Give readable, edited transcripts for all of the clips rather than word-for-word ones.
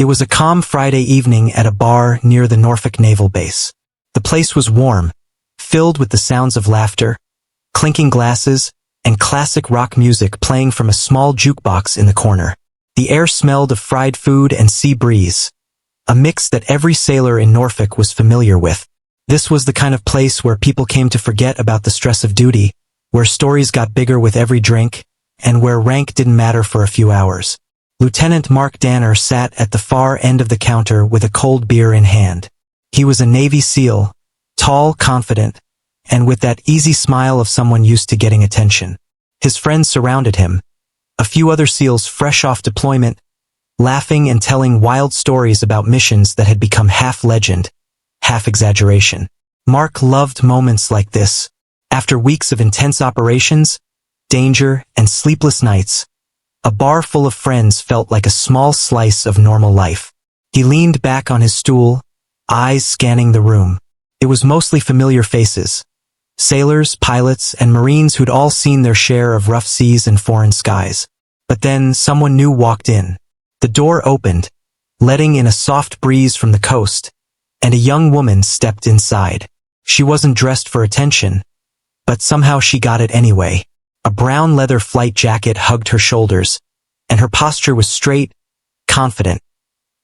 It was a calm Friday evening at a bar near the Norfolk Naval Base. The place was warm, filled with the sounds of laughter, clinking glasses, and classic rock music playing from a small jukebox in the corner. The air smelled of fried food and sea breeze, a mix that every sailor in Norfolk was familiar with. This was the kind of place where people came to forget about the stress of duty, where stories got bigger with every drink, and where rank didn't matter for a few hours. Lieutenant Mark Danner sat at the far end of the counter with a cold beer in hand. He was a Navy SEAL, tall, confident, and with that easy smile of someone used to getting attention. His friends surrounded him, a few other SEALs fresh off deployment, laughing and telling wild stories about missions that had become half legend, half exaggeration. Mark loved moments like this. After weeks of intense operations, danger, and sleepless nights, a bar full of friends felt like a small slice of normal life. He leaned back on his stool, eyes scanning the room. It was mostly familiar faces. Sailors, pilots, and Marines who'd all seen their share of rough seas and foreign skies. But then someone new walked in. The door opened, letting in a soft breeze from the coast, and a young woman stepped inside. She wasn't dressed for attention, but somehow she got it anyway. A brown leather flight jacket hugged her shoulders, and her posture was straight, confident,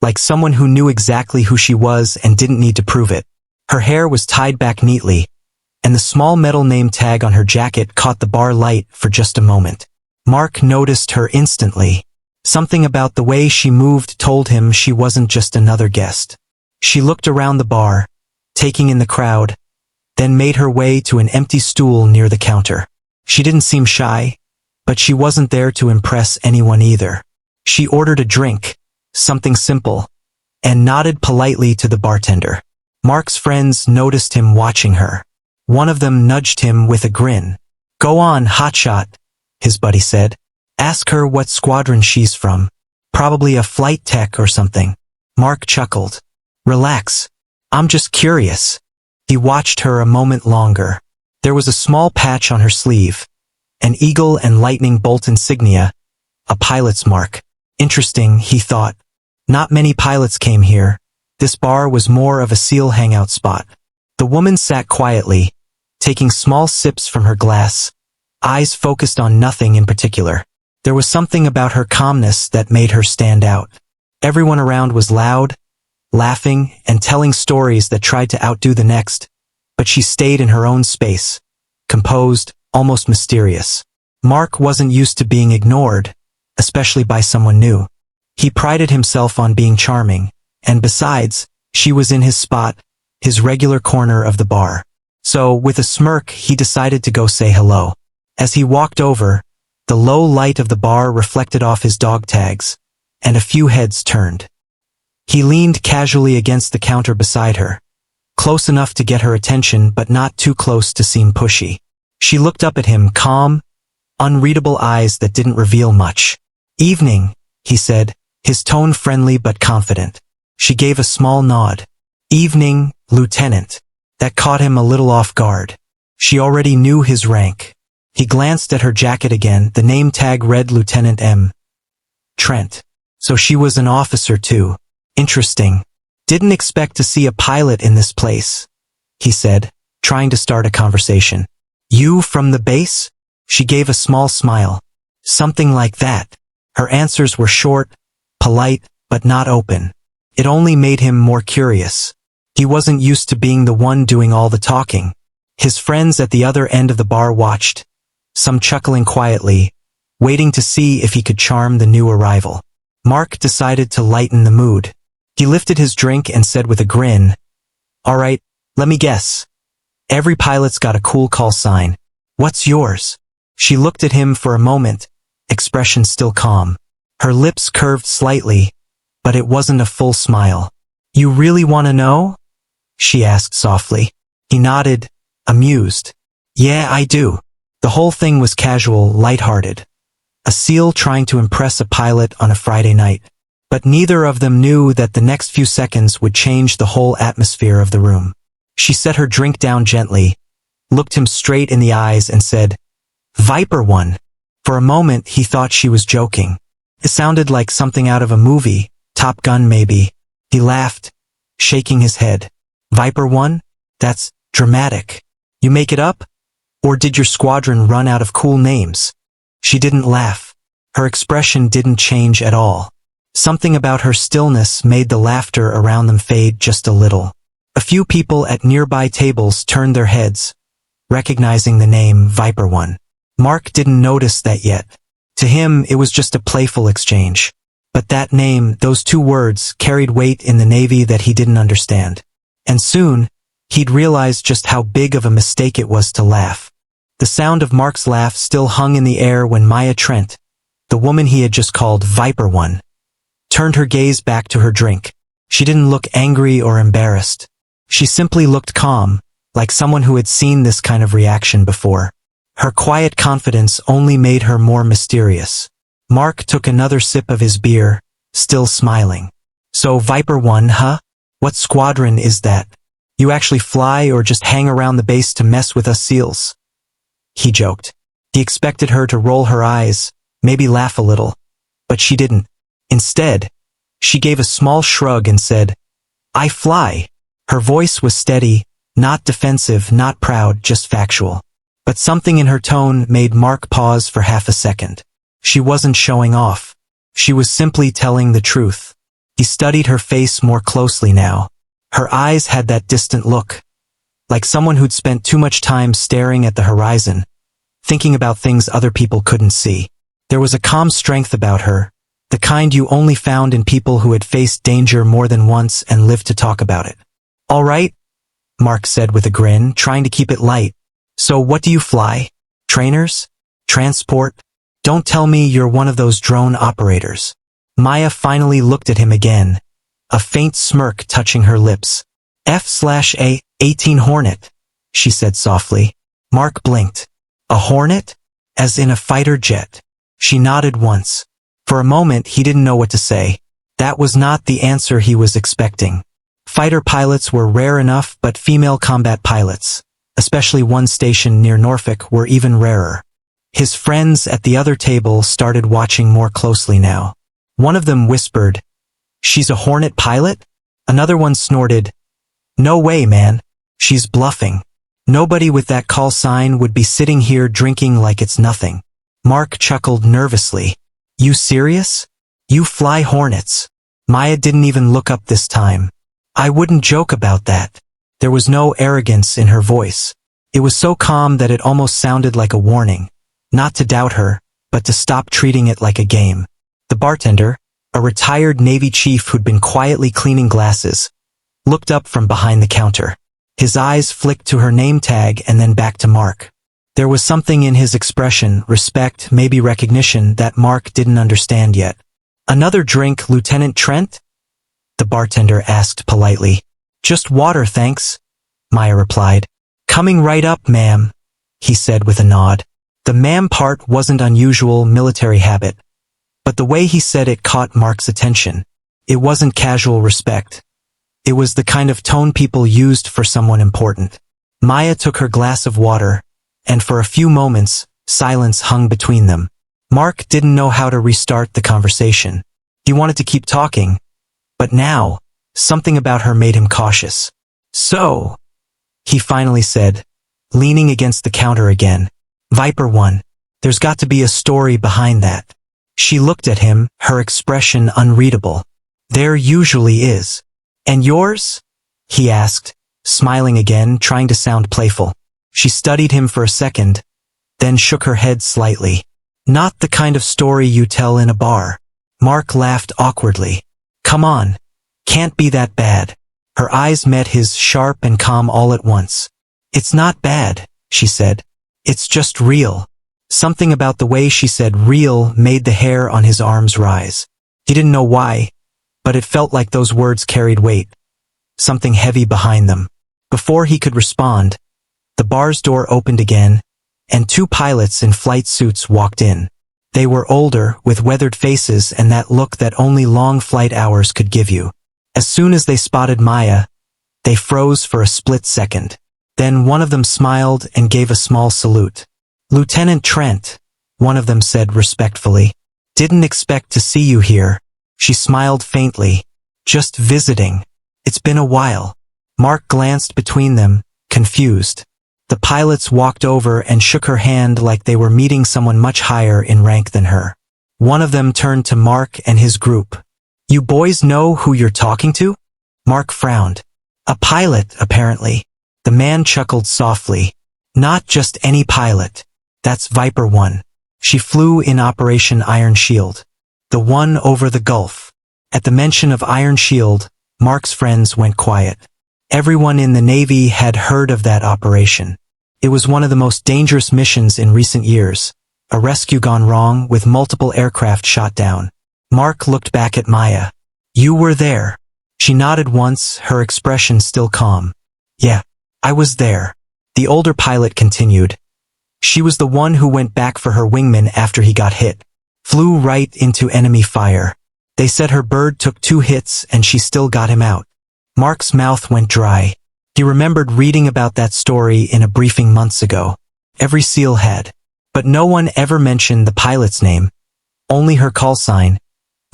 like someone who knew exactly who she was and didn't need to prove it. Her hair was tied back neatly, and the small metal name tag on her jacket caught the bar light for just a moment. Mark noticed her instantly. Something about the way she moved told him she wasn't just another guest. She looked around the bar, taking in the crowd, then made her way to an empty stool near the counter. She didn't seem shy, but she wasn't there to impress anyone either. She ordered a drink, something simple, and nodded politely to the bartender. Mark's friends noticed him watching her. One of them nudged him with a grin. "Go on, hotshot," his buddy said. "Ask her what squadron she's from. Probably a flight tech or something." Mark chuckled. "Relax. I'm just curious." He watched her a moment longer. There was a small patch on her sleeve, an eagle and lightning bolt insignia, a pilot's mark. Interesting, he thought. Not many pilots came here. This bar was more of a SEAL hangout spot. The woman sat quietly, taking small sips from her glass, eyes focused on nothing in particular. There was something about her calmness that made her stand out. Everyone around was loud, laughing, and telling stories that tried to outdo the next, but she stayed in her own space, composed, almost mysterious. Mark wasn't used to being ignored, especially by someone new. He prided himself on being charming, and besides, she was in his spot, his regular corner of the bar. So, with a smirk, he decided to go say hello. As he walked over, the low light of the bar reflected off his dog tags, and a few heads turned. He leaned casually against the counter beside her, close enough to get her attention but not too close to seem pushy. She looked up at him, calm, unreadable eyes that didn't reveal much. "Evening," he said, his tone friendly but confident. She gave a small nod. "Evening, Lieutenant." That caught him a little off guard. She already knew his rank. He glanced at her jacket again. The name tag read Lieutenant M. Trent. So she was an officer too. Interesting. "Didn't expect to see a pilot in this place," he said, trying to start a conversation. "You from the base?" She gave a small smile. "Something like that." Her answers were short, polite, but not open. It only made him more curious. He wasn't used to being the one doing all the talking. His friends at the other end of the bar watched, some chuckling quietly, waiting to see if he could charm the new arrival. Mark decided to lighten the mood. He lifted his drink and said with a grin, "All right, let me guess. Every pilot's got a cool call sign. What's yours?" She looked at him for a moment, expression still calm. Her lips curved slightly, but it wasn't a full smile. "You really want to know?" she asked softly. He nodded, amused. "Yeah, I do." The whole thing was casual, lighthearted. A SEAL trying to impress a pilot on a Friday night. But neither of them knew that the next few seconds would change the whole atmosphere of the room. She set her drink down gently, looked him straight in the eyes and said, "Viper one." For a moment he thought she was joking. It sounded like something out of a movie, Top Gun maybe. He laughed, shaking his head. Viper 1? That's dramatic. You make it up? Or did your squadron run out of cool names? She didn't laugh. Her expression didn't change at all. Something about her stillness made the laughter around them fade just a little. A few people at nearby tables turned their heads, recognizing the name Viper 1. Mark didn't notice that yet. To him, it was just a playful exchange. But that name, those two words, carried weight in the Navy that he didn't understand. And soon, he'd realized just how big of a mistake it was to laugh. The sound of Mark's laugh still hung in the air when Maya Trent, the woman he had just called Viper 1, turned her gaze back to her drink. She didn't look angry or embarrassed. She simply looked calm, like someone who had seen this kind of reaction before. Her quiet confidence only made her more mysterious. Mark took another sip of his beer, still smiling. So Viper 1, huh? What squadron is that? You actually fly or just hang around the base to mess with us SEALs? He joked. He expected her to roll her eyes, maybe laugh a little. But she didn't. Instead, she gave a small shrug and said, I fly. Her voice was steady, not defensive, not proud, just factual. But something in her tone made Mark pause for half a second. She wasn't showing off. She was simply telling the truth. He studied her face more closely now. Her eyes had that distant look, like someone who'd spent too much time staring at the horizon, thinking about things other people couldn't see. There was a calm strength about her, the kind you only found in people who had faced danger more than once and lived to talk about it. All right, Mark said with a grin, trying to keep it light. So what do you fly? Trainers? Transport? Don't tell me you're one of those drone operators. Maya finally looked at him again, a faint smirk touching her lips. F/A-18 Hornet, she said softly. Mark blinked. A Hornet? As in a fighter jet. She nodded once. For a moment he didn't know what to say. That was not the answer he was expecting. Fighter pilots were rare enough, but female combat pilots, especially one stationed near Norfolk, were even rarer. His friends at the other table started watching more closely now. One of them whispered, She's a Hornet pilot? Another one snorted, No way, man. She's bluffing. Nobody with that call sign would be sitting here drinking like it's nothing. Mark chuckled nervously. You serious? You fly Hornets. Maya didn't even look up this time. I wouldn't joke about that. There was no arrogance in her voice. It was so calm that it almost sounded like a warning. Not to doubt her, but to stop treating it like a game. The bartender, a retired Navy chief who'd been quietly cleaning glasses, looked up from behind the counter. His eyes flicked to her name tag and then back to Mark. There was something in his expression, respect, maybe recognition, that Mark didn't understand yet. Another drink, Lieutenant Trent? The bartender asked politely. Just water, thanks, Maya replied. Coming right up, ma'am, he said with a nod. The ma'am part wasn't unusual military habit, but the way he said it caught Mark's attention. It wasn't casual respect. It was the kind of tone people used for someone important. Maya took her glass of water, and for a few moments, silence hung between them. Mark didn't know how to restart the conversation. He wanted to keep talking, but now, something about her made him cautious. So, he finally said, leaning against the counter again, Viper 1, there's got to be a story behind that. She looked at him, her expression unreadable. There usually is. And yours? He asked, smiling again, trying to sound playful. She studied him for a second, then shook her head slightly. Not the kind of story you tell in a bar. Mark laughed awkwardly. Come on. Can't be that bad. Her eyes met his, sharp and calm all at once. It's not bad, she said. It's just real. Something about the way she said real made the hair on his arms rise. He didn't know why, but it felt like those words carried weight. Something heavy behind them. Before he could respond, the bar's door opened again, and two pilots in flight suits walked in. They were older, with weathered faces and that look that only long flight hours could give you. As soon as they spotted Maya, they froze for a split second. Then one of them smiled and gave a small salute. Lieutenant Trent, one of them said respectfully. Didn't expect to see you here. She smiled faintly. Just visiting. It's been a while. Mark glanced between them, confused. The pilots walked over and shook her hand like they were meeting someone much higher in rank than her. One of them turned to Mark and his group. You boys know who you're talking to? Mark frowned. A pilot, apparently. The man chuckled softly. Not just any pilot. That's Viper 1. She flew in Operation Iron Shield. The one over the Gulf. At the mention of Iron Shield, Mark's friends went quiet. Everyone in the Navy had heard of that operation. It was one of the most dangerous missions in recent years. A rescue gone wrong with multiple aircraft shot down. Mark looked back at Maya. You were there. She nodded once, her expression still calm. Yeah, I was there. The older pilot continued. She was the one who went back for her wingman after he got hit. Flew right into enemy fire. They said her bird took 2 hits and she still got him out. Mark's mouth went dry. He remembered reading about that story in a briefing months ago. Every SEAL had. But no one ever mentioned the pilot's name. Only her call sign.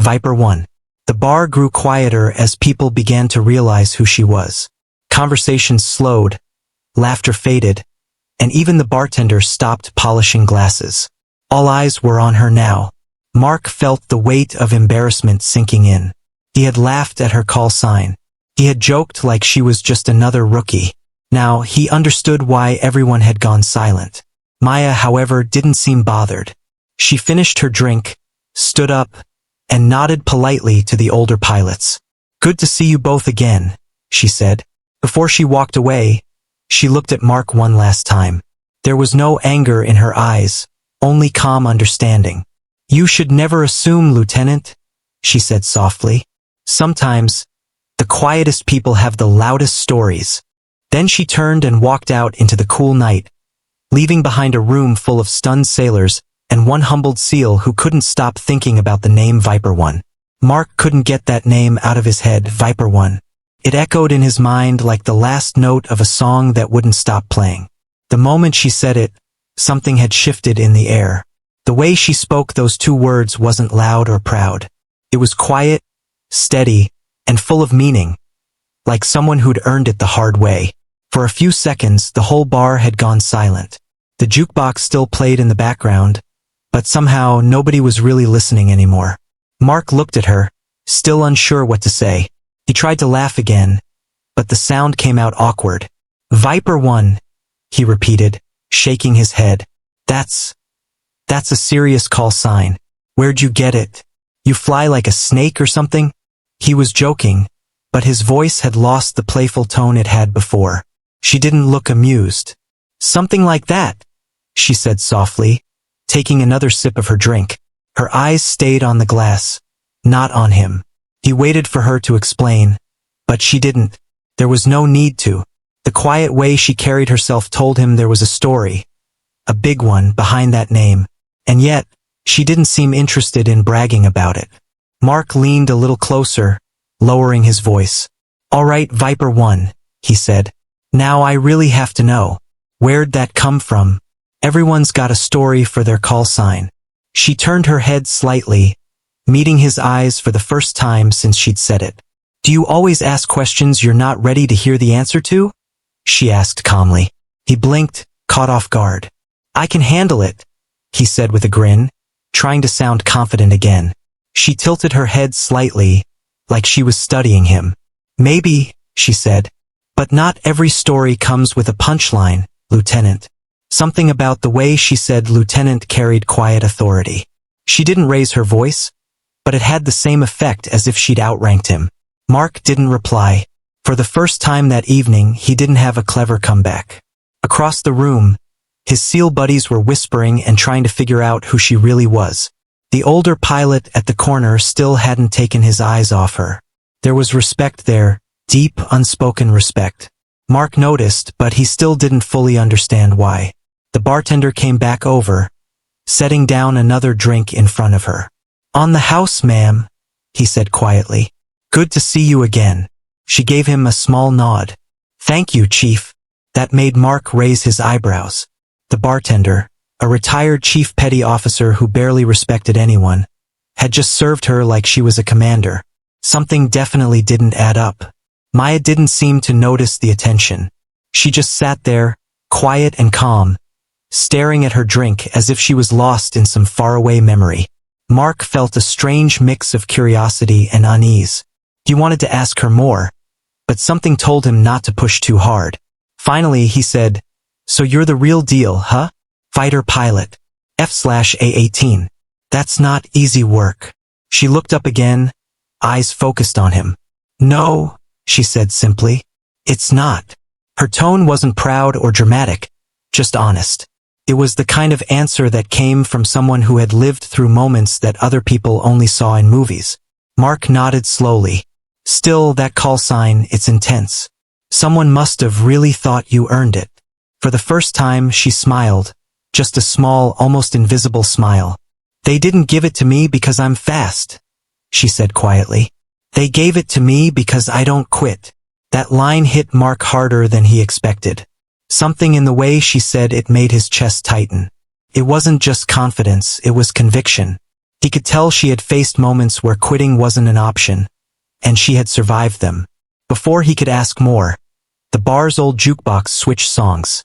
Viper 1. The bar grew quieter as people began to realize who she was. Conversations slowed. Laughter faded. And even the bartender stopped polishing glasses. All eyes were on her now. Mark felt the weight of embarrassment sinking in. He had laughed at her call sign. He had joked like she was just another rookie. Now he understood why everyone had gone silent. Maya, however, didn't seem bothered. She finished her drink, stood up, and nodded politely to the older pilots. Good to see you both again, she said. Before she walked away, she looked at Mark one last time. There was no anger in her eyes, only calm understanding. You should never assume, Lieutenant, she said softly. Sometimes, the quietest people have the loudest stories. Then she turned and walked out into the cool night, leaving behind a room full of stunned sailors and one humbled SEAL who couldn't stop thinking about the name Viper 1. Mark couldn't get that name out of his head, Viper 1. It echoed in his mind like the last note of a song that wouldn't stop playing. The moment she said it, something had shifted in the air. The way she spoke those 2 words wasn't loud or proud. It was quiet, steady, and full of meaning, like someone who'd earned it the hard way. For a few seconds, the whole bar had gone silent. The jukebox still played in the background, but somehow nobody was really listening anymore. Mark looked at her, still unsure what to say. He tried to laugh again, but the sound came out awkward. Viper 1, he repeated, shaking his head. That's a serious call sign. Where'd you get it? You fly like a snake or something? He was joking, but his voice had lost the playful tone it had before. She didn't look amused. Something like that, she said softly, taking another sip of her drink. Her eyes stayed on the glass, not on him. He waited for her to explain, but she didn't. There was no need to. The quiet way she carried herself told him there was a story, a big one, behind that name. And yet, she didn't seem interested in bragging about it. Mark leaned a little closer, lowering his voice. All right, Viper 1, he said. Now I really have to know. Where'd that come from? Everyone's got a story for their call sign. She turned her head slightly, meeting his eyes for the first time since she'd said it. Do you always ask questions you're not ready to hear the answer to? She asked calmly. He blinked, caught off guard. I can handle it, he said with a grin, trying to sound confident again. She tilted her head slightly, like she was studying him. Maybe, she said, but not every story comes with a punchline, Lieutenant. Something about the way she said Lieutenant carried quiet authority. She didn't raise her voice, but it had the same effect as if she'd outranked him. Mark didn't reply. For the first time that evening, he didn't have a clever comeback. Across the room, his SEAL buddies were whispering and trying to figure out who she really was. The older pilot at the corner still hadn't taken his eyes off her. There was respect there, deep, unspoken respect. Mark noticed, but he still didn't fully understand why. The bartender came back over, setting down another drink in front of her. On the house, ma'am, he said quietly. Good to see you again. She gave him a small nod. Thank you, Chief. That made Mark raise his eyebrows. The bartender, a retired chief petty officer who barely respected anyone, had just served her like she was a commander. Something definitely didn't add up. Maya didn't seem to notice the attention. She just sat there, quiet and calm, staring at her drink as if she was lost in some faraway memory. Mark felt a strange mix of curiosity and unease. He wanted to ask her more, but something told him not to push too hard. Finally, he said, "So you're the real deal, huh? Fighter pilot. F/A-18. That's not easy work." She looked up again, eyes focused on him. "No," she said simply. "It's not." Her tone wasn't proud or dramatic, just honest. It was the kind of answer that came from someone who had lived through moments that other people only saw in movies. Mark nodded slowly. "Still, that call sign, it's intense. Someone must have really thought you earned it." For the first time, she smiled, just a small, almost invisible smile. "They didn't give it to me because I'm fast," she said quietly. "They gave it to me because I don't quit." That line hit Mark harder than he expected. Something in the way she said it made his chest tighten. It wasn't just confidence, it was conviction. He could tell she had faced moments where quitting wasn't an option, and she had survived them. Before he could ask more, the bar's old jukebox switched songs.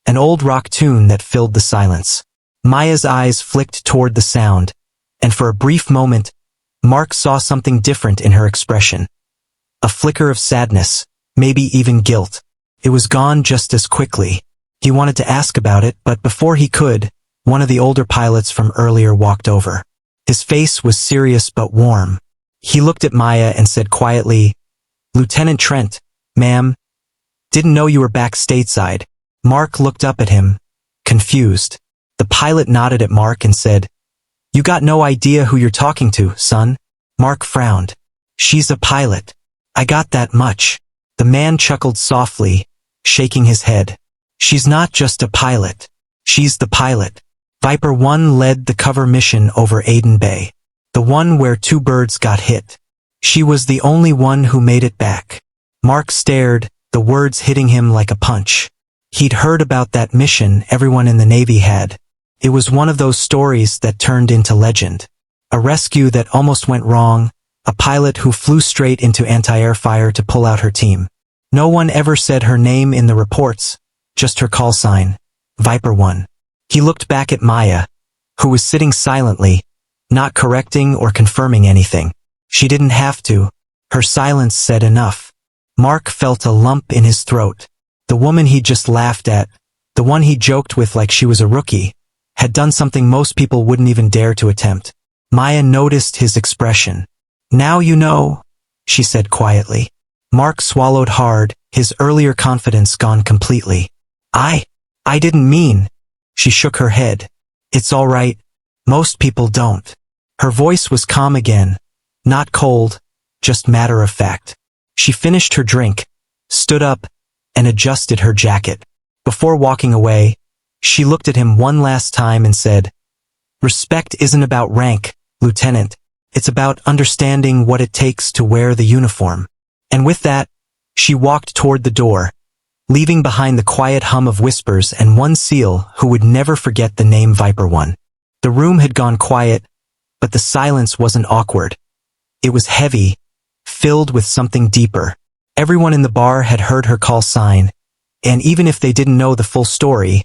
An old rock tune that filled the silence. Maya's eyes flicked toward the sound, and for a brief moment, Mark saw something different in her expression. A flicker of sadness, maybe even guilt. It was gone just as quickly. He wanted to ask about it, but before he could, one of the older pilots from earlier walked over. His face was serious but warm. He looked at Maya and said quietly, "Lieutenant Trent, ma'am. Didn't know you were back stateside." Mark looked up at him, confused. The pilot nodded at Mark and said, "You got no idea who you're talking to, son." Mark frowned. "She's a pilot. I got that much." The man chuckled softly, shaking his head. "She's not just a pilot. She's the pilot. Viper 1 led the cover mission over Aden Bay. The one where 2 birds got hit. She was the only one who made it back." Mark stared, the words hitting him like a punch. He'd heard about that mission everyone in the Navy had. It was one of those stories that turned into legend. A rescue that almost went wrong, a pilot who flew straight into anti-air fire to pull out her team. No one ever said her name in the reports, just her call sign, Viper 1. He looked back at Maya, who was sitting silently, not correcting or confirming anything. She didn't have to. Her silence said enough. Mark felt a lump in his throat. The woman he'd just laughed at, the one he joked with like she was a rookie, had done something most people wouldn't even dare to attempt. Maya noticed his expression. "Now you know," she said quietly. Mark swallowed hard, his earlier confidence gone completely. I didn't mean." She shook her head. "It's all right. Most people don't." Her voice was calm again, not cold, just matter of fact. She finished her drink, stood up, and adjusted her jacket. Before walking away, she looked at him one last time and said, "Respect isn't about rank, Lieutenant. It's about understanding what it takes to wear the uniform." And with that, she walked toward the door, leaving behind the quiet hum of whispers and one SEAL who would never forget the name Viper 1. The room had gone quiet, but the silence wasn't awkward. It was heavy, filled with something deeper. Everyone in the bar had heard her call sign, and even if they didn't know the full story,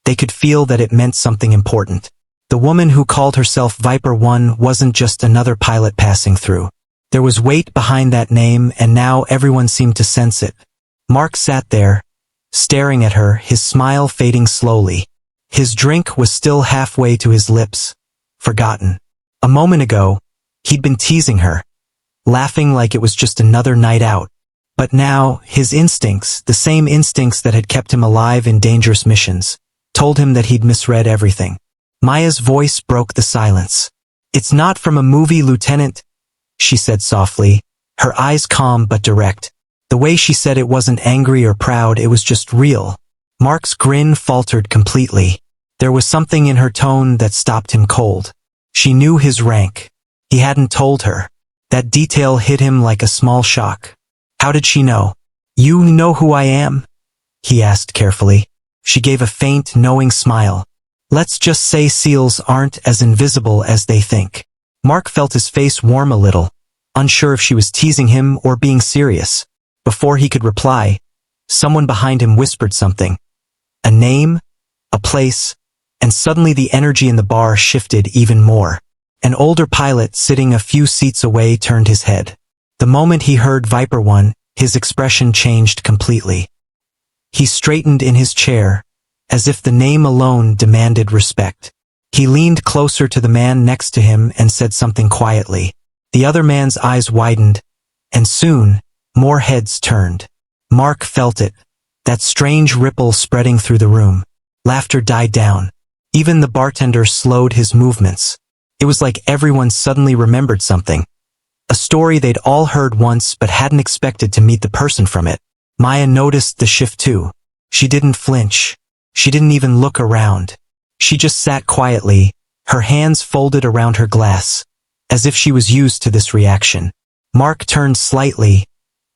they could feel that it meant something important. The woman who called herself Viper 1 wasn't just another pilot passing through. There was weight behind that name, and now everyone seemed to sense it. Mark sat there, staring at her, his smile fading slowly. His drink was still halfway to his lips, forgotten. A moment ago, he'd been teasing her, laughing like it was just another night out. But now, his instincts, the same instincts that had kept him alive in dangerous missions, told him that he'd misread everything. Maya's voice broke the silence. "It's not from a movie, Lieutenant," she said softly, her eyes calm but direct. The way she said it wasn't angry or proud, it was just real. Mark's grin faltered completely. There was something in her tone that stopped him cold. She knew his rank. He hadn't told her. That detail hit him like a small shock. How did she know? "You know who I am?" he asked carefully. She gave a faint, knowing smile. "Let's just say SEALs aren't as invisible as they think." Mark felt his face warm a little, unsure if she was teasing him or being serious. Before he could reply, someone behind him whispered something. A name, a place, and suddenly the energy in the bar shifted even more. An older pilot sitting a few seats away turned his head. The moment he heard Viper 1, his expression changed completely. He straightened in his chair, as if the name alone demanded respect. He leaned closer to the man next to him and said something quietly. The other man's eyes widened, and soon, more heads turned. Mark felt it, that strange ripple spreading through the room. Laughter died down. Even the bartender slowed his movements. It was like everyone suddenly remembered something. A story they'd all heard once but hadn't expected to meet the person from it. Maya noticed the shift too. She didn't flinch. She didn't even look around. She just sat quietly, her hands folded around her glass, as if she was used to this reaction. Mark turned slightly,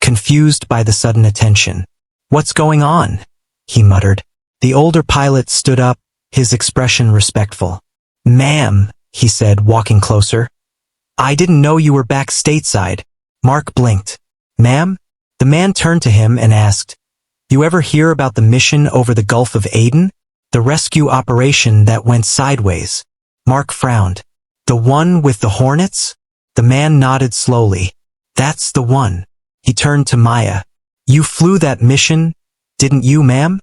confused by the sudden attention. "What's going on?" he muttered. The older pilot stood up, his expression respectful. "Ma'am," he said, walking closer. "I didn't know you were back stateside." Mark blinked. "Ma'am?" The man turned to him and asked, "You ever hear about the mission over the Gulf of Aden? The rescue operation that went sideways?" Mark frowned. "The one with the Hornets?" The man nodded slowly. "That's the one." He turned to Maya. "You flew that mission, didn't you, ma'am?"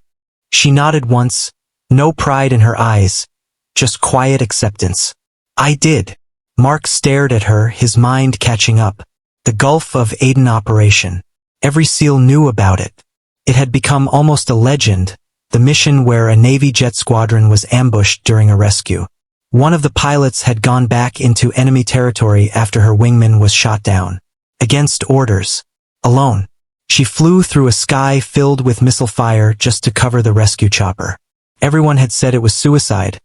She nodded once, no pride in her eyes, just quiet acceptance. "I did." Mark stared at her, his mind catching up. The Gulf of Aden operation. Every SEAL knew about it. It had become almost a legend, the mission where a Navy jet squadron was ambushed during a rescue. One of the pilots had gone back into enemy territory after her wingman was shot down. Against orders. Alone. She flew through a sky filled with missile fire just to cover the rescue chopper. Everyone had said it was suicide.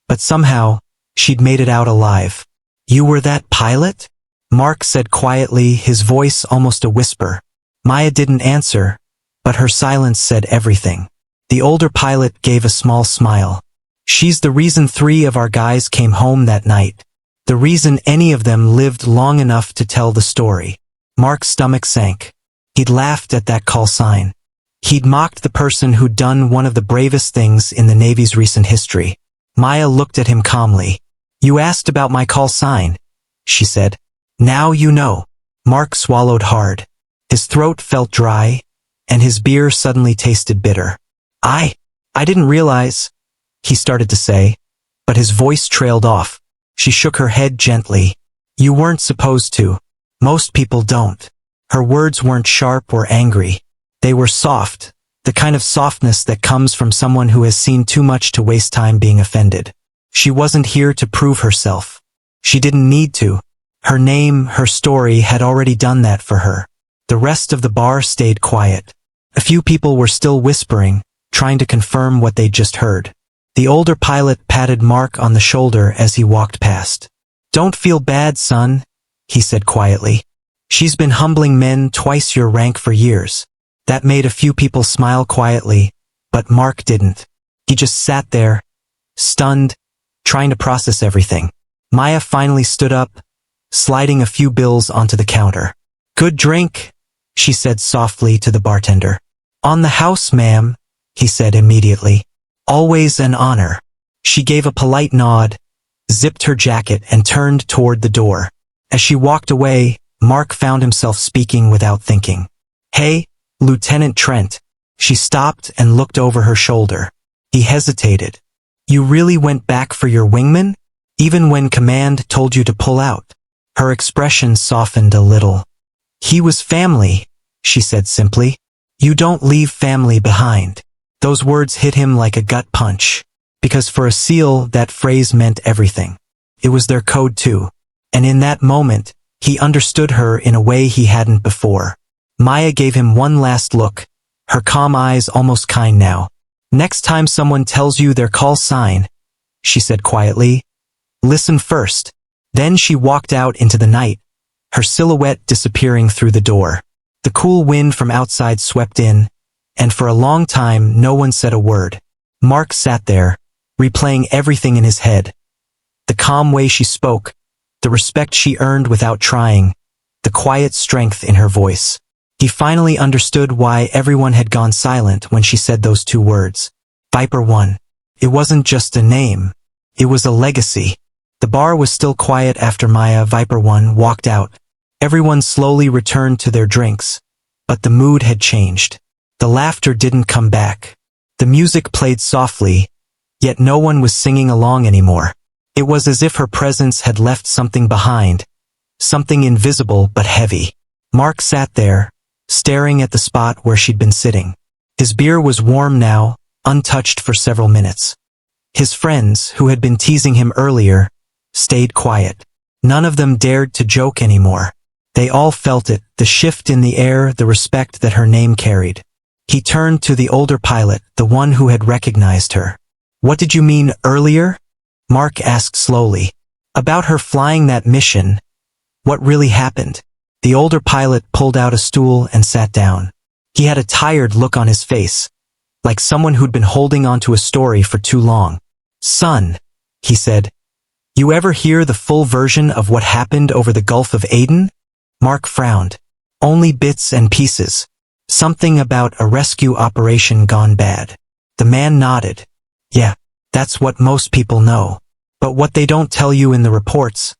But somehow, she'd made it out alive. "You were that pilot?" Mark said quietly, his voice almost a whisper. Maya didn't answer, but her silence said everything. The older pilot gave a small smile. "She's the reason 3 of our guys came home that night. The reason any of them lived long enough to tell the story." Mark's stomach sank. He'd laughed at that call sign. He'd mocked the person who'd done one of the bravest things in the Navy's recent history. Maya looked at him calmly. "You asked about my call sign," she said. "Now you know." Mark swallowed hard. His throat felt dry, and his beer suddenly tasted bitter. I didn't realize," he started to say, but his voice trailed off. She shook her head gently. "You weren't supposed to. Most people don't." Her words weren't sharp or angry. They were soft, the kind of softness that comes from someone who has seen too much to waste time being offended. She wasn't here to prove herself. She didn't need to. Her name, her story had already done that for her. The rest of the bar stayed quiet. A few people were still whispering, trying to confirm what they'd just heard. The older pilot patted Mark on the shoulder as he walked past. "Don't feel bad, son," he said quietly. "She's been humbling men twice your rank for years." That made a few people smile quietly, but Mark didn't. He just sat there, stunned, trying to process everything. Maya finally stood up, sliding a few bills onto the counter. "Good drink," she said softly to the bartender. "On the house, ma'am," he said immediately. "Always an honor." She gave a polite nod, zipped her jacket and turned toward the door. As she walked away, Mark found himself speaking without thinking. "Hey, Lieutenant Trent." She stopped and looked over her shoulder. He hesitated. "You really went back for your wingman? Even when command told you to pull out?" Her expression softened a little. "He was family," she said simply. "You don't leave family behind." Those words hit him like a gut punch, because for a SEAL that phrase meant everything. It was their code too. And in that moment, he understood her in a way he hadn't before. Maya gave him one last look, her calm eyes almost kind now. "Next time someone tells you their call sign," she said quietly, "listen first." Then she walked out into the night, her silhouette disappearing through the door. The cool wind from outside swept in, and for a long time no one said a word. Mark sat there, replaying everything in his head. The calm way she spoke, the respect she earned without trying, the quiet strength in her voice. He finally understood why everyone had gone silent when she said those two words. Viper 1. It wasn't just a name. It was a legacy. The bar was still quiet after Maya Viper 1 walked out. Everyone slowly returned to their drinks. But the mood had changed. The laughter didn't come back. The music played softly, yet no one was singing along anymore. It was as if her presence had left something behind, something invisible but heavy. Mark sat there, staring at the spot where she'd been sitting. His beer was warm now, untouched for several minutes. His friends, who had been teasing him earlier, stayed quiet. None of them dared to joke anymore. They all felt it, the shift in the air, the respect that her name carried. He turned to the older pilot, the one who had recognized her. "What did you mean earlier?" Mark asked slowly. "About her flying that mission. What really happened?" The older pilot pulled out a stool and sat down. He had a tired look on his face, like someone who'd been holding onto a story for too long. "Son," he said, "you ever hear the full version of what happened over the Gulf of Aden?" Mark frowned. "Only bits and pieces. Something about a rescue operation gone bad." The man nodded. "Yeah, that's what most people know. But what they don't tell you in the reports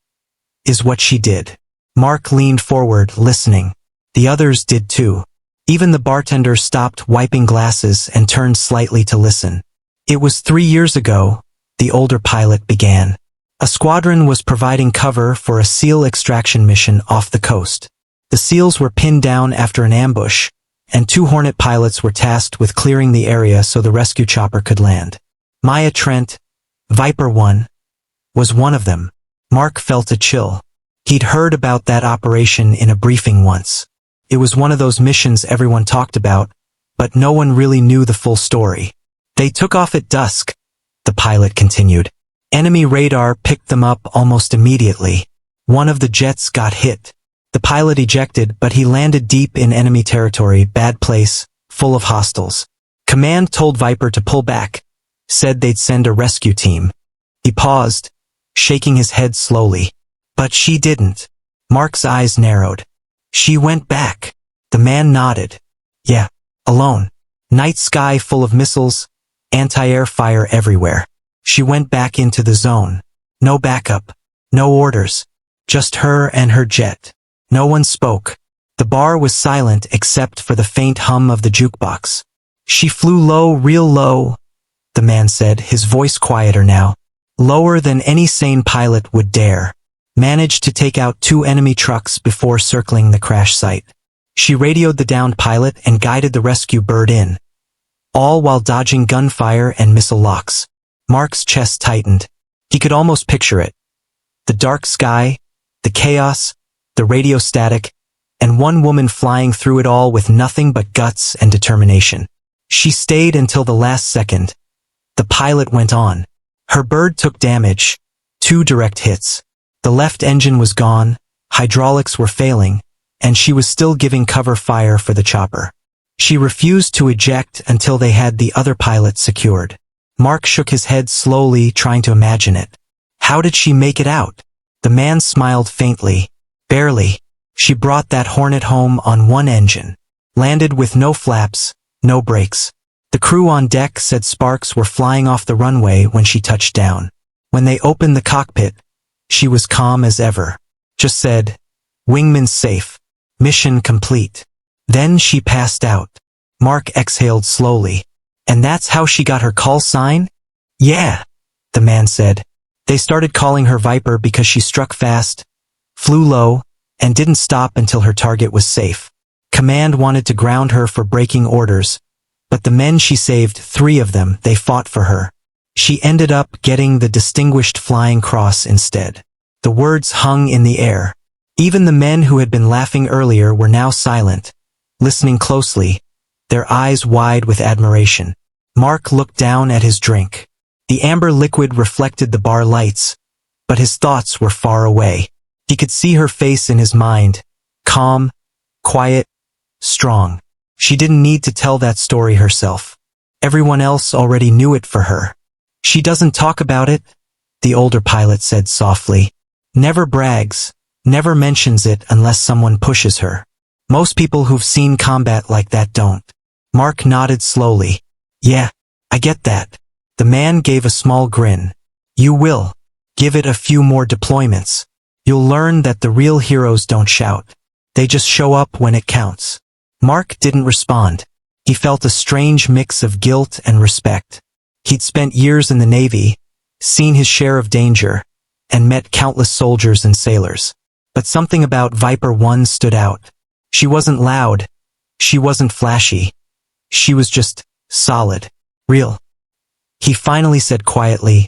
is what she did." Mark leaned forward, listening. The others did too. Even the bartender stopped wiping glasses and turned slightly to listen. "It was 3 years ago," the older pilot began. "A squadron was providing cover for a SEAL extraction mission off the coast. The SEALs were pinned down after an ambush, and 2 Hornet pilots were tasked with clearing the area so the rescue chopper could land. Maya Trent, Viper 1, was one of them." Mark felt a chill. He'd heard about that operation in a briefing once. It was one of those missions everyone talked about, but no one really knew the full story. "They took off at dusk," the pilot continued. "Enemy radar picked them up almost immediately. One of the jets got hit. The pilot ejected, but he landed deep in enemy territory, bad place, full of hostiles. Command told Viper to pull back, said they'd send a rescue team." He paused, shaking his head slowly. "But she didn't." Mark's eyes narrowed. "She went back." The man nodded. "Yeah, alone. Night sky full of missiles, anti-air fire everywhere. She went back into the zone. No backup, no orders, just her and her jet." No one spoke. The bar was silent except for the faint hum of the jukebox. "She flew low, real low," the man said, his voice quieter now. "Lower than any sane pilot would dare. Managed to take out 2 enemy trucks before circling the crash site. She radioed the downed pilot and guided the rescue bird in, all while dodging gunfire and missile locks." Mark's chest tightened. He could almost picture it. The dark sky, the chaos, the radio static, and one woman flying through it all with nothing but guts and determination. She stayed until the last second. The pilot went on. Her bird took damage, 2 direct hits. The left engine was gone, hydraulics were failing, and she was still giving cover fire for the chopper. She refused to eject until they had the other pilot secured. Mark shook his head slowly, trying to imagine it. How did she make it out? The man smiled faintly. "Barely. She brought that Hornet home on 1 engine. Landed with no flaps, no brakes. The crew on deck said sparks were flying off the runway when she touched down. When they opened the cockpit, she was calm as ever. Just said, 'Wingman's safe. Mission complete.' Then she passed out." Mark exhaled slowly. "And that's how she got her call sign?" "Yeah," the man said. "They started calling her Viper because she struck fast, flew low, and didn't stop until her target was safe. Command wanted to ground her for breaking orders, but the men she saved, 3 of them, they fought for her. She ended up getting the Distinguished Flying Cross instead." The words hung in the air. Even the men who had been laughing earlier were now silent, listening closely, their eyes wide with admiration. Mark looked down at his drink. The amber liquid reflected the bar lights, but his thoughts were far away. He could see her face in his mind, calm, quiet, strong. She didn't need to tell that story herself. Everyone else already knew it for her. "She doesn't talk about it," the older pilot said softly. Never brags, never mentions it unless someone pushes her. Most people who've seen combat like that don't. Mark nodded slowly. Yeah, I get that. The man gave a small grin. You will. Give it a few more deployments. You'll learn that the real heroes don't shout. They just show up when it counts. Mark didn't respond. He felt a strange mix of guilt and respect. He'd spent years in the Navy, seen his share of danger, and met countless soldiers and sailors. But something about Viper 1 stood out. She wasn't loud. She wasn't flashy. She was just solid. Real. He finally said quietly,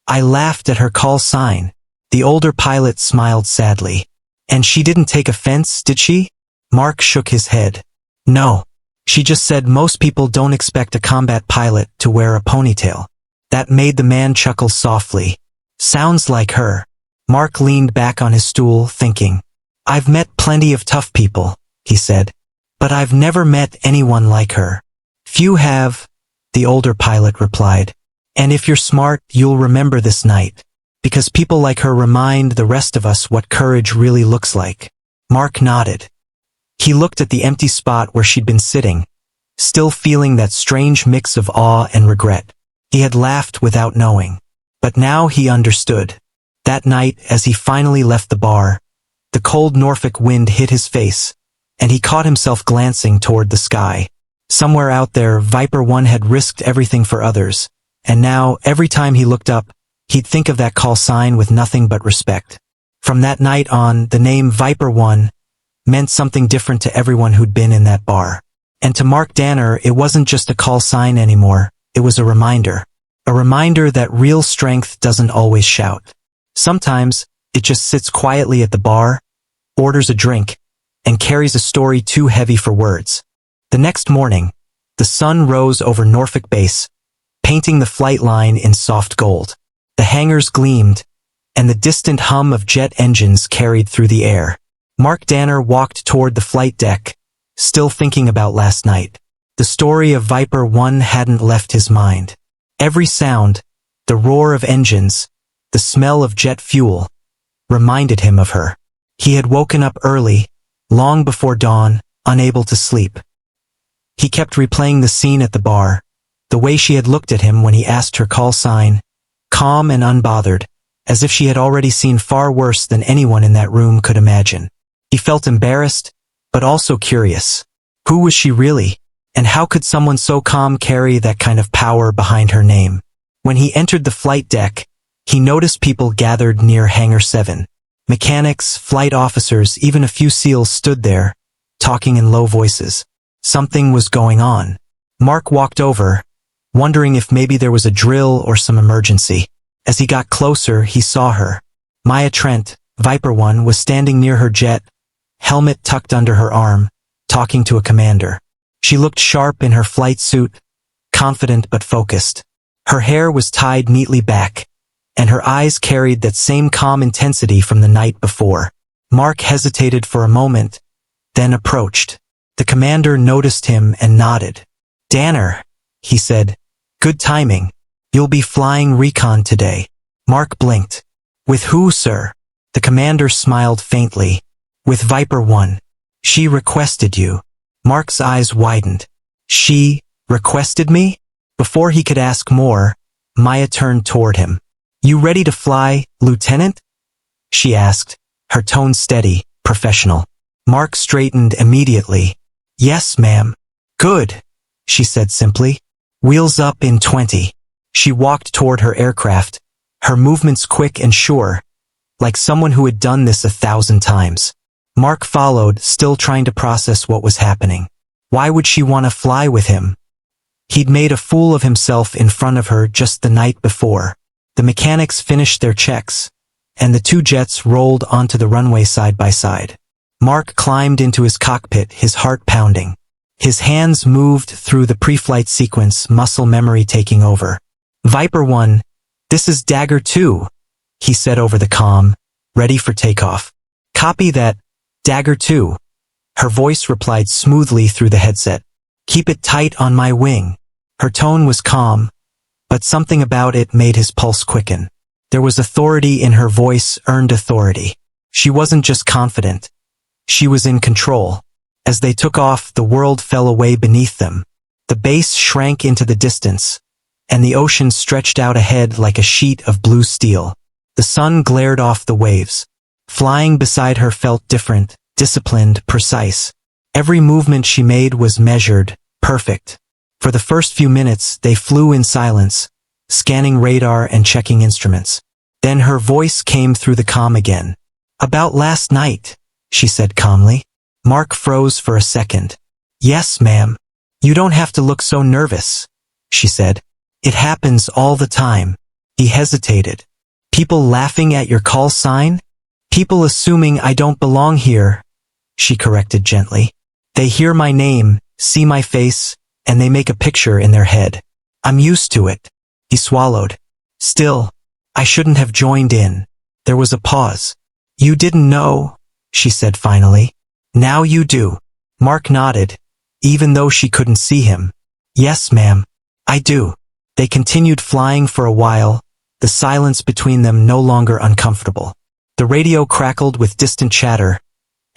I laughed at her call sign. The older pilot smiled sadly. And she didn't take offense, did she? Mark shook his head. No. She just said most people don't expect a combat pilot to wear a ponytail. That made the man chuckle softly. Sounds like her. Mark leaned back on his stool, thinking. I've met plenty of tough people, he said. But I've never met anyone like her. Few have, the older pilot replied. And if you're smart, you'll remember this night. Because people like her remind the rest of us what courage really looks like. Mark nodded. He looked at the empty spot where she'd been sitting, still feeling that strange mix of awe and regret. He had laughed without knowing. But now he understood. That night, as he finally left the bar, the cold Norfolk wind hit his face, and he caught himself glancing toward the sky. Somewhere out there, Viper 1 had risked everything for others, and now, every time he looked up, he'd think of that call sign with nothing but respect. From that night on, the name Viper 1 meant something different to everyone who'd been in that bar. And to Mark Danner, it wasn't just a call sign anymore, it was a reminder. A reminder that real strength doesn't always shout. Sometimes, it just sits quietly at the bar, orders a drink, and carries a story too heavy for words. The next morning, the sun rose over Norfolk Base, painting the flight line in soft gold. The hangars gleamed, and the distant hum of jet engines carried through the air. Mark Danner walked toward the flight deck, still thinking about last night. The story of Viper 1 hadn't left his mind. Every sound, the roar of engines, the smell of jet fuel, reminded him of her. He had woken up early, long before dawn, unable to sleep. He kept replaying the scene at the bar, the way she had looked at him when he asked her call sign, calm and unbothered, as if she had already seen far worse than anyone in that room could imagine. He felt embarrassed, but also curious. Who was she really? And how could someone so calm carry that kind of power behind her name? When he entered the flight deck, he noticed people gathered near Hangar 7. Mechanics, flight officers, even a few SEALs stood there, talking in low voices. Something was going on. Mark walked over, wondering if maybe there was a drill or some emergency. As he got closer, he saw her. Maya Trent, Viper 1, was standing near her jet, helmet tucked under her arm, talking to a commander. She looked sharp in her flight suit, confident but focused. Her hair was tied neatly back, and her eyes carried that same calm intensity from the night before. Mark hesitated for a moment, then approached. The commander noticed him and nodded. Danner, he said. Good timing. You'll be flying recon today. Mark blinked. With who, sir? The commander smiled faintly. With Viper 1. She requested you. Mark's eyes widened. She requested me? Before he could ask more, Maya turned toward him. You ready to fly, Lieutenant? She asked, her tone steady, professional. Mark straightened immediately. Yes, ma'am. Good, she said simply. Wheels up in 20. She walked toward her aircraft, her movements quick and sure, like someone who had done this 1,000 times. Mark followed, still trying to process what was happening. Why would she want to fly with him? He'd made a fool of himself in front of her just the night before. The mechanics finished their checks, and the two jets rolled onto the runway side by side. Mark climbed into his cockpit, his heart pounding. His hands moved through the pre-flight sequence, muscle memory taking over. Viper 1, this is Dagger 2, he said over the comm, ready for takeoff. Copy that, Dagger 2. Her voice replied smoothly through the headset. Keep it tight on my wing. Her tone was calm, but something about it made his pulse quicken. There was authority in her voice, earned authority. She wasn't just confident. She was in control. As they took off, the world fell away beneath them. The base shrank into the distance, and the ocean stretched out ahead like a sheet of blue steel. The sun glared off the waves. Flying beside her felt different, disciplined, precise. Every movement she made was measured, perfect. For the first few minutes, they flew in silence, scanning radar and checking instruments. Then her voice came through the comm again. "About last night," she said calmly. Mark froze for a second. "Yes, ma'am. You don't have to look so nervous," she said. "It happens all the time." He hesitated. "People laughing at your call sign? People assuming I don't belong here," she corrected gently. "They hear my name, see my face, and they make a picture in their head. I'm used to it." He swallowed. "Still, I shouldn't have joined in." There was a pause. "You didn't know," she said finally. "Now you do." Mark nodded, even though she couldn't see him. "Yes, ma'am, I do." They continued flying for a while, the silence between them no longer uncomfortable. The radio crackled with distant chatter,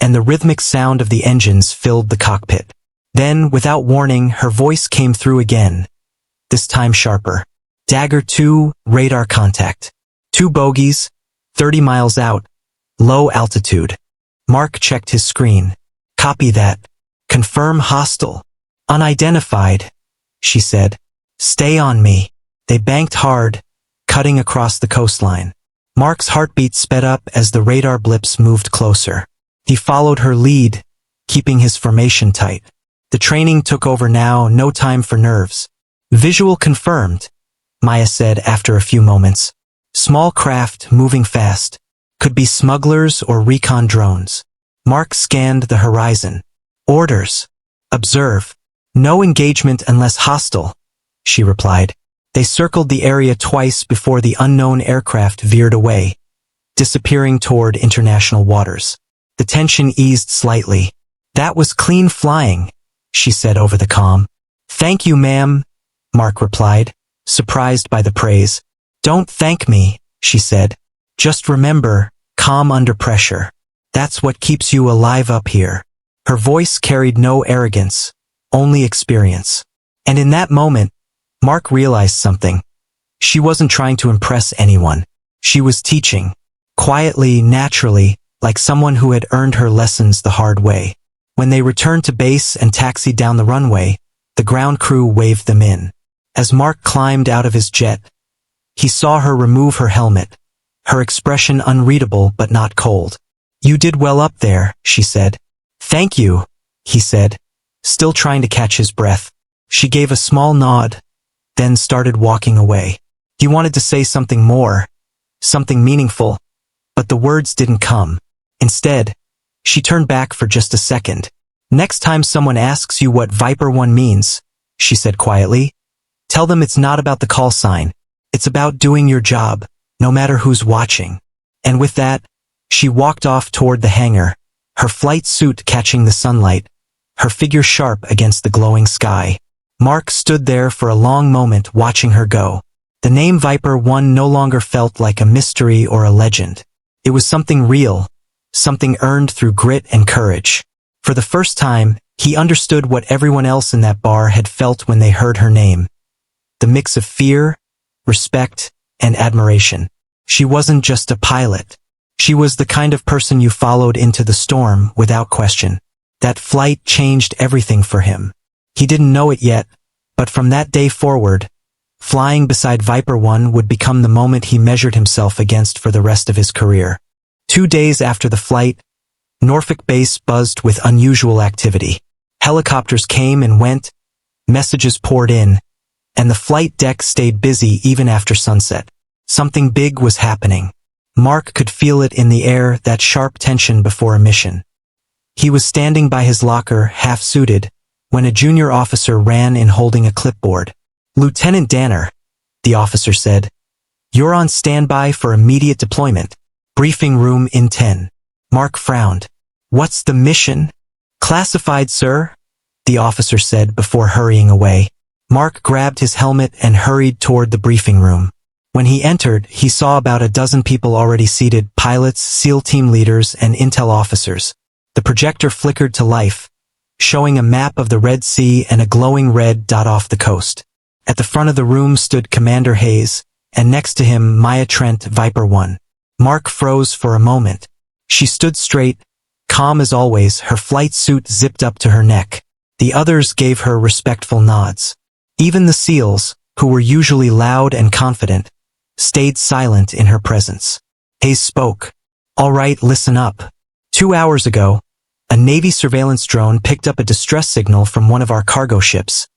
and the rhythmic sound of the engines filled the cockpit. Then, without warning, her voice came through again, this time sharper. "Dagger 2, radar contact. 2 bogeys, 30 miles out, low altitude." Mark checked his screen. "Copy that. Confirm hostile. Unidentified," she said. "Stay on me." They banked hard, cutting across the coastline. Mark's heartbeat sped up as the radar blips moved closer. He followed her lead, keeping his formation tight. The training took over now, no time for nerves. "Visual confirmed," Maya said after a few moments. "Small craft moving fast. Could be smugglers or recon drones." Mark scanned the horizon. "Orders. Observe. No engagement unless hostile," she replied. They circled the area twice before the unknown aircraft veered away, disappearing toward international waters. The tension eased slightly. "That was clean flying," she said over the comm. "Thank you, ma'am," Mark replied, surprised by the praise. "Don't thank me," she said. "Just remember, calm under pressure. That's what keeps you alive up here." Her voice carried no arrogance, only experience. And in that moment, Mark realized something. She wasn't trying to impress anyone. She was teaching, quietly, naturally, like someone who had earned her lessons the hard way. When they returned to base and taxied down the runway, the ground crew waved them in. As Mark climbed out of his jet, he saw her remove her helmet, her expression unreadable but not cold. "You did well up there," she said. "Thank you," he said, still trying to catch his breath. She gave a small nod, then started walking away. He wanted to say something more, something meaningful, but the words didn't come. Instead, she turned back for just a second. "Next time someone asks you what Viper 1 means," she said quietly, "tell them it's not about the call sign. It's about doing your job, no matter who's watching." And with that, she walked off toward the hangar, her flight suit catching the sunlight, her figure sharp against the glowing sky. Mark stood there for a long moment watching her go. The name Viper 1 no longer felt like a mystery or a legend. It was something real, something earned through grit and courage. For the first time, he understood what everyone else in that bar had felt when they heard her name. The mix of fear, respect, and admiration. She wasn't just a pilot. She was the kind of person you followed into the storm without question. That flight changed everything for him. He didn't know it yet, but from that day forward, flying beside Viper 1 would become the moment he measured himself against for the rest of his career. 2 days after the flight, Norfolk base buzzed with unusual activity. Helicopters came and went, messages poured in, and the flight deck stayed busy even after sunset. Something big was happening. Mark could feel it in the air, that sharp tension before a mission. He was standing by his locker, half-suited, when a junior officer ran in holding a clipboard. "Lieutenant Danner," the officer said, "you're on standby for immediate deployment. Briefing room in 10. Mark frowned. "What's the mission?" "Classified, sir," the officer said before hurrying away. Mark grabbed his helmet and hurried toward the briefing room. When he entered, he saw about a dozen people already seated, pilots, SEAL team leaders, and intel officers. The projector flickered to life, showing a map of the Red Sea and a glowing red dot off the coast. At the front of the room stood Commander Hayes, and next to him Maya Trent, Viper 1. Mark froze for a moment. She stood straight, calm as always, her flight suit zipped up to her neck. The others gave her respectful nods. Even the SEALs, who were usually loud and confident, stayed silent in her presence. Hayes spoke. "All right, listen up. 2 hours ago, a Navy surveillance drone picked up a distress signal from one of our cargo ships,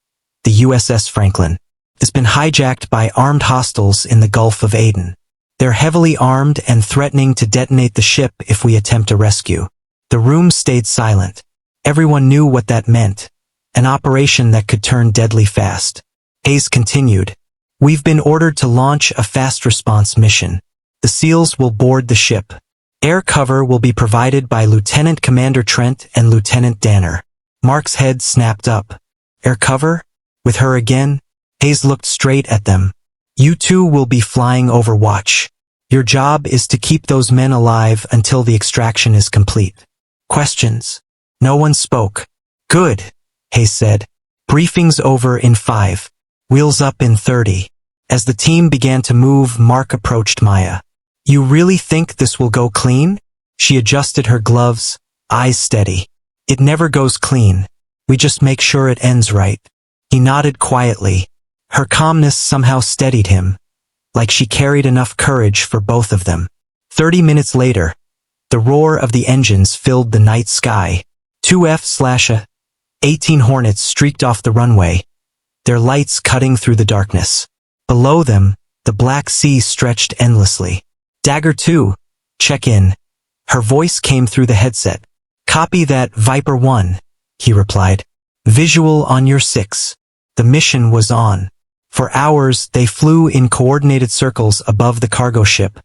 the USS Franklin. It's been hijacked by armed hostiles in the Gulf of Aden. They're heavily armed and threatening to detonate the ship if we attempt a rescue." The room stayed silent. Everyone knew what that meant. An operation that could turn deadly fast. Hayes continued. "We've been ordered to launch a fast response mission. The SEALs will board the ship. Air cover will be provided by Lieutenant Commander Trent and Lieutenant Danner." Mark's head snapped up. "Air cover? With her again?" Hayes looked straight at them. "You two will be flying Overwatch. Your job is to keep those men alive until the extraction is complete." Questions? No one spoke. "Good," Hayes said. "Briefing's over in 5. Wheels up in 30. As the team began to move, Mark approached Maya. "You really think this will go clean?" She adjusted her gloves, eyes steady. "It never goes clean. We just make sure it ends right." He nodded quietly. Her calmness somehow steadied him, like she carried enough courage for both of them. 30 minutes later, the roar of the engines filled the night sky. 2 F/A-18 Hornets streaked off the runway, their lights cutting through the darkness. Below them, the Black Sea stretched endlessly. "Dagger 2, check in." Her voice came through the headset. "Copy that, Viper 1, he replied. "Visual on your 6. The mission was on. For hours, they flew in coordinated circles above the cargo ship,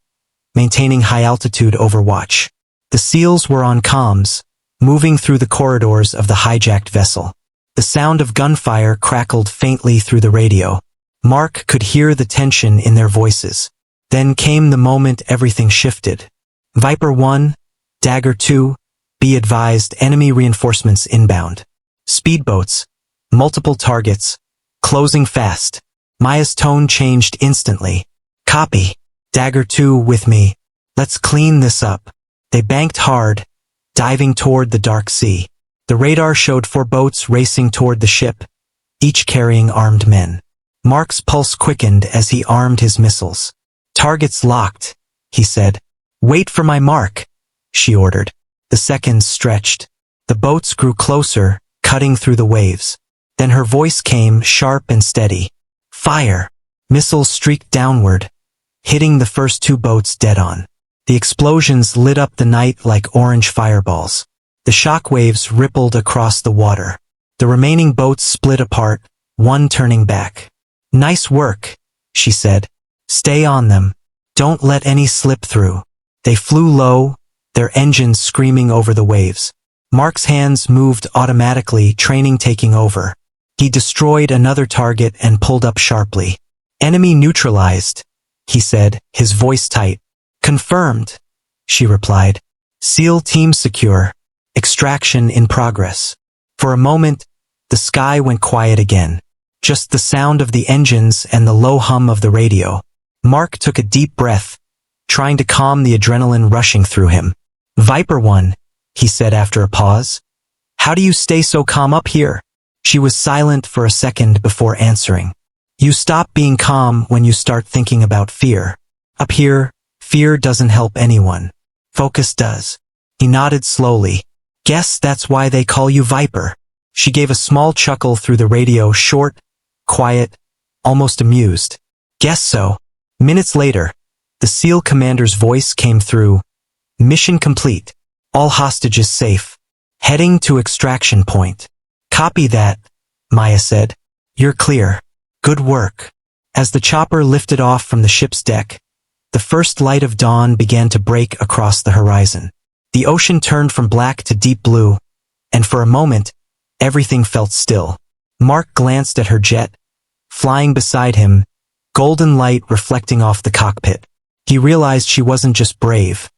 maintaining high-altitude overwatch. The SEALs were on comms, moving through the corridors of the hijacked vessel. The sound of gunfire crackled faintly through the radio. Mark could hear the tension in their voices. Then came the moment everything shifted. "Viper 1, Dagger 2, be advised, enemy reinforcements inbound. Speedboats, multiple targets, closing fast." Maya's tone changed instantly. "Copy. Dagger 2 with me. Let's clean this up." They banked hard, diving toward the dark sea. The radar showed 4 boats racing toward the ship, each carrying armed men. Mark's pulse quickened as he armed his missiles. "Targets locked," he said. "Wait for my mark," she ordered. The seconds stretched. The boats grew closer, cutting through the waves. Then her voice came, sharp and steady. "Fire!" Missiles streaked downward, hitting the first 2 boats dead on. The explosions lit up the night like orange fireballs. The shock waves rippled across the water. The remaining boats split apart, one turning back. "Nice work," she said. "Stay on them. Don't let any slip through." They flew low, their engines screaming over the waves. Mark's hands moved automatically, training taking over. He destroyed another target and pulled up sharply. "Enemy neutralized," he said, his voice tight. "Confirmed," she replied. "SEAL team secure. Extraction in progress." For a moment, the sky went quiet again. Just the sound of the engines and the low hum of the radio. Mark took a deep breath, trying to calm the adrenaline rushing through him. "Viper 1, he said after a pause. "How do you stay so calm up here?" She was silent for a second before answering. "You stop being calm when you start thinking about fear. Up here, fear doesn't help anyone. Focus does." He nodded slowly. "Guess that's why they call you Viper." She gave a small chuckle through the radio, short, quiet, almost amused. "Guess so." Minutes later, the SEAL commander's voice came through. "Mission complete. All hostages safe. Heading to extraction point." "Copy that," Maya said. "You're clear. Good work." As the chopper lifted off from the ship's deck, the first light of dawn began to break across the horizon. The ocean turned from black to deep blue, and for a moment, everything felt still. Mark glanced at her jet, flying beside him, golden light reflecting off the cockpit. He realized she wasn't just brave.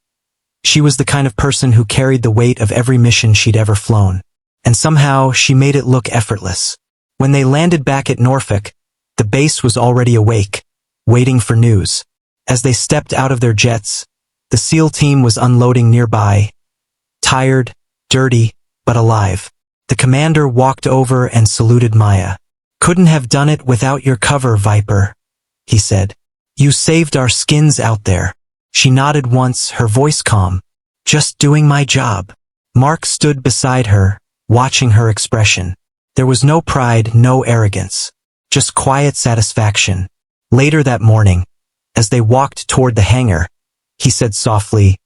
She was the kind of person who carried the weight of every mission she'd ever flown. And somehow, she made it look effortless. When they landed back at Norfolk, the base was already awake, waiting for news. As they stepped out of their jets, the SEAL team was unloading nearby, tired, dirty, but alive. The commander walked over and saluted Maya. "Couldn't have done it without your cover, Viper," he said. "You saved our skins out there." She nodded once, her voice calm. "Just doing my job." Mark stood beside her, watching her expression. There was no pride, no arrogance, just quiet satisfaction. Later that morning, as they walked toward the hangar, he said softly,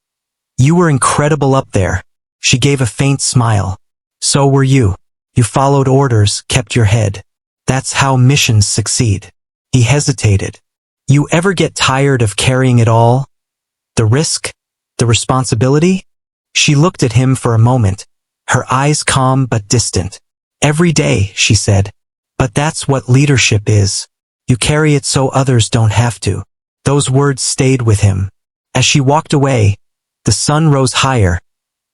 "You were incredible up there." She gave a faint smile. "So were you. You followed orders, kept your head. That's how missions succeed." He hesitated. "You ever get tired of carrying it all? The risk? The responsibility?" She looked at him for a moment, her eyes calm but distant. "Every day," she said. "But that's what leadership is. You carry it so others don't have to." Those words stayed with him. As she walked away, the sun rose higher,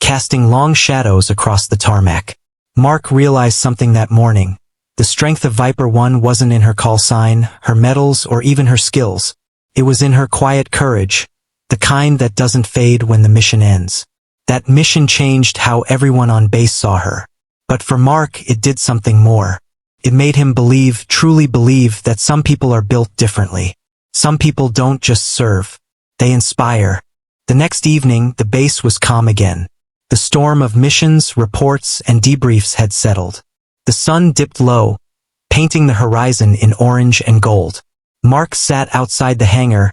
casting long shadows across the tarmac. Mark realized something that morning. The strength of Viper One wasn't in her call sign, her medals, or even her skills. It was in her quiet courage, the kind that doesn't fade when the mission ends. That mission changed how everyone on base saw her. But for Mark, it did something more. It made him believe, truly believe, that some people are built differently. Some people don't just serve. They inspire. The next evening, the base was calm again. The storm of missions, reports, and debriefs had settled. The sun dipped low, painting the horizon in orange and gold. Mark sat outside the hangar,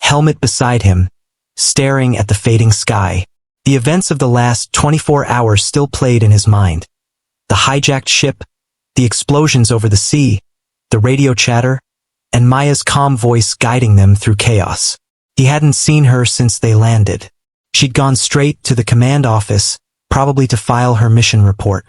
helmet beside him, staring at the fading sky. The events of the last 24 hours still played in his mind. The hijacked ship, the explosions over the sea, the radio chatter, and Maya's calm voice guiding them through chaos. He hadn't seen her since they landed. She'd gone straight to the command office, probably to file her mission report.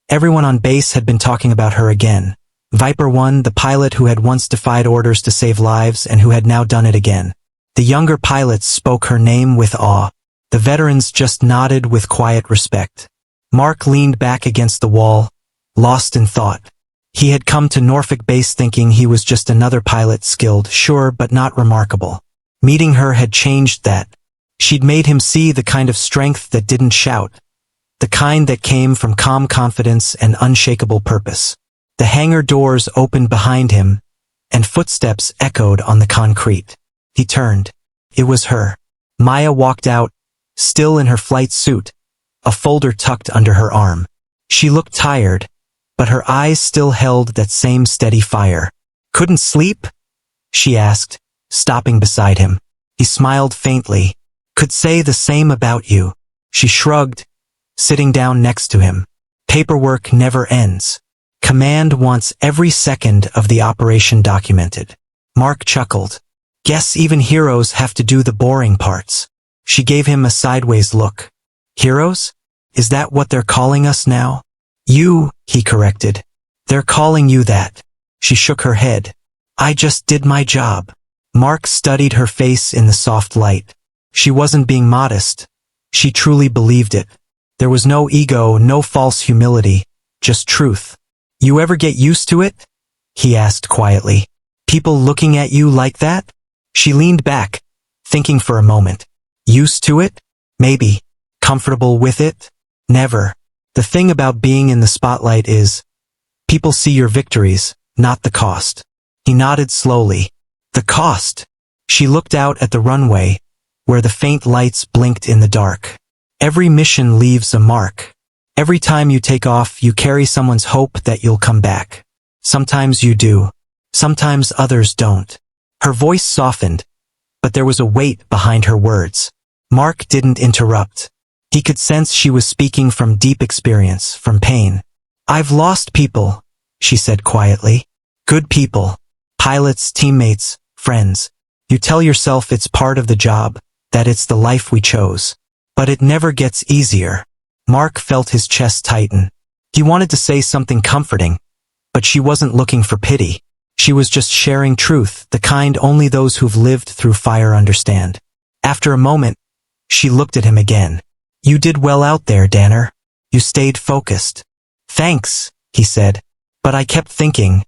Everyone on base had been talking about her again. Viper One, the pilot who had once defied orders to save lives and who had now done it again. The younger pilots spoke her name with awe. The veterans just nodded with quiet respect. Mark leaned back against the wall, lost in thought. He had come to Norfolk base thinking he was just another pilot, skilled, sure, but not remarkable. Meeting her had changed that. She'd made him see the kind of strength that didn't shout, the kind that came from calm confidence and unshakable purpose. The hangar doors opened behind him, and footsteps echoed on the concrete. He turned. It was her. Maya walked out, still in her flight suit, a folder tucked under her arm. She looked tired, but her eyes still held that same steady fire. "Couldn't sleep?" she asked, stopping beside him. He smiled faintly. "Could say the same about you." She shrugged, sitting down next to him. "Paperwork never ends. Command wants every second of the operation documented." Mark chuckled. "Guess even heroes have to do the boring parts." She gave him a sideways look. "Heroes? Is that what they're calling us now?" "You," he corrected. "They're calling you that." She shook her head. "I just did my job." Mark studied her face in the soft light. She wasn't being modest. She truly believed it. There was no ego, no false humility, just truth. "You ever get used to it?" he asked quietly. "People looking at you like that?" She leaned back, thinking for a moment. Used to it? Maybe. Comfortable with it? Never. The thing about being in the spotlight is, people see your victories, not the cost. He nodded slowly. The cost. She looked out at the runway, where the faint lights blinked in the dark. Every mission leaves a mark. Every time you take off, you carry someone's hope that you'll come back. Sometimes you do. Sometimes others don't. Her voice softened, but there was a weight behind her words. Mark didn't interrupt. He could sense she was speaking from deep experience, from pain. "I've lost people," she said quietly. "Good people. Pilots, teammates, friends. You tell yourself it's part of the job, that it's the life we chose. But it never gets easier." Mark felt his chest tighten. He wanted to say something comforting, but she wasn't looking for pity. She was just sharing truth, the kind only those who've lived through fire understand. After a moment, she looked at him again. You did well out there, Danner. You stayed focused. Thanks, he said. But I kept thinking,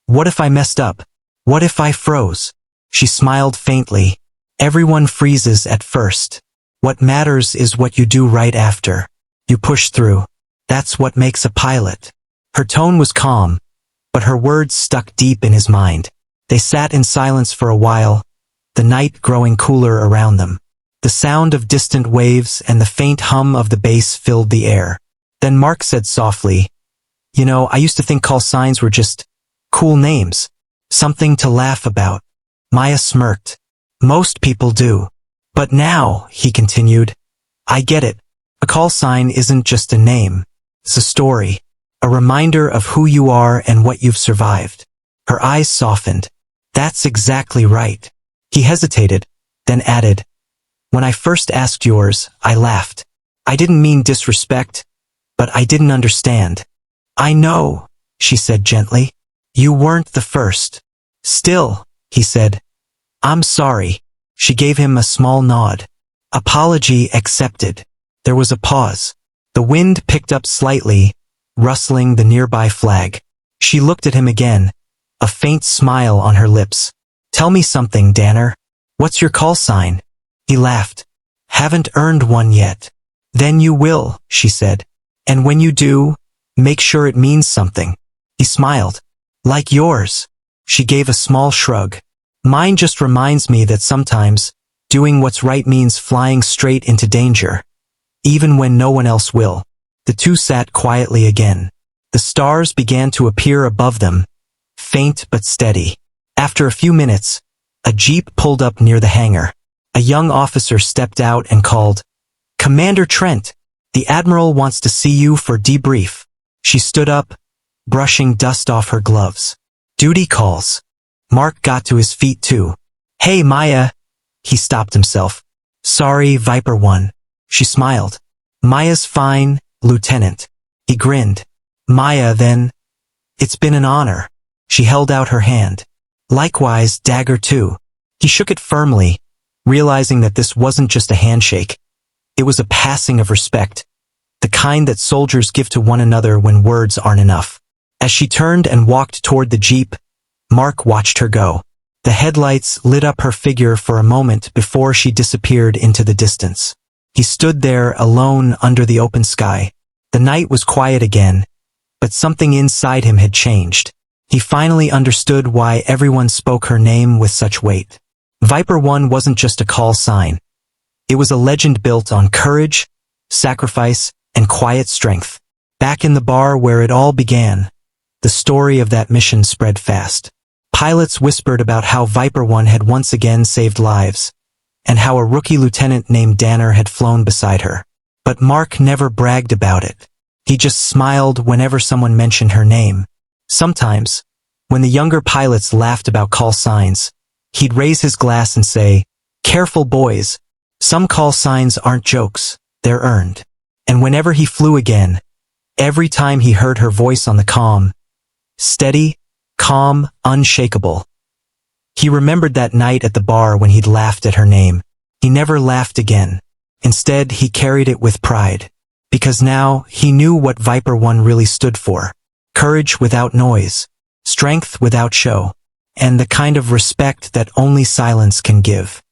what if I messed up? What if I froze? She smiled faintly. Everyone freezes at first. What matters is what you do right after. You push through. That's what makes a pilot. Her tone was calm, but her words stuck deep in his mind. They sat in silence for a while, the night growing cooler around them. The sound of distant waves and the faint hum of the bass filled the air. Then Mark said softly, You know, I used to think call signs were just cool names, something to laugh about. Maya smirked. Most people do. But now, he continued, I get it. A call sign isn't just a name. It's a story. A reminder of who you are and what you've survived. Her eyes softened. That's exactly right. He hesitated, then added, When I first asked yours, I laughed. I didn't mean disrespect, but I didn't understand. I know, she said gently. You weren't the first. Still, he said, I'm sorry. She gave him a small nod. Apology accepted. There was a pause. The wind picked up slightly, rustling the nearby flag. She looked at him again, a faint smile on her lips. Tell me something, Danner. What's your call sign? He laughed. Haven't earned one yet. Then you will, she said. And when you do, make sure it means something. He smiled. Like yours. She gave a small shrug. Mine just reminds me that sometimes, doing what's right means flying straight into danger. Even when no one else will. The two sat quietly again. The stars began to appear above them, faint but steady. After a few minutes, a jeep pulled up near the hangar. A young officer stepped out and called, Commander Trent, the Admiral wants to see you for debrief. She stood up, brushing dust off her gloves. Duty calls. Mark got to his feet too. Hey, Maya. He stopped himself. Sorry, Viper 1. She smiled. Maya's fine, Lieutenant. He grinned. Maya, then. It's been an honor. She held out her hand. Likewise, Dagger 2. He shook it firmly, realizing that this wasn't just a handshake. It was a passing of respect, the kind that soldiers give to one another when words aren't enough. As she turned and walked toward the jeep, Mark watched her go. The headlights lit up her figure for a moment before she disappeared into the distance. He stood there alone under the open sky. The night was quiet again, but something inside him had changed. He finally understood why everyone spoke her name with such weight. Viper 1 wasn't just a call sign. It was a legend built on courage, sacrifice, and quiet strength. Back in the bar where it all began, the story of that mission spread fast. Pilots whispered about how Viper 1 had once again saved lives, and how a rookie lieutenant named Danner had flown beside her. But Mark never bragged about it. He just smiled whenever someone mentioned her name. Sometimes, when the younger pilots laughed about call signs, he'd raise his glass and say, Careful, boys. Some call signs aren't jokes, they're earned. And whenever he flew again, every time he heard her voice on the comm, steady, calm, unshakable. He remembered that night at the bar when he'd laughed at her name. He never laughed again. Instead, he carried it with pride. Because now, he knew what Viper 1 really stood for. Courage without noise, strength without show, and the kind of respect that only silence can give.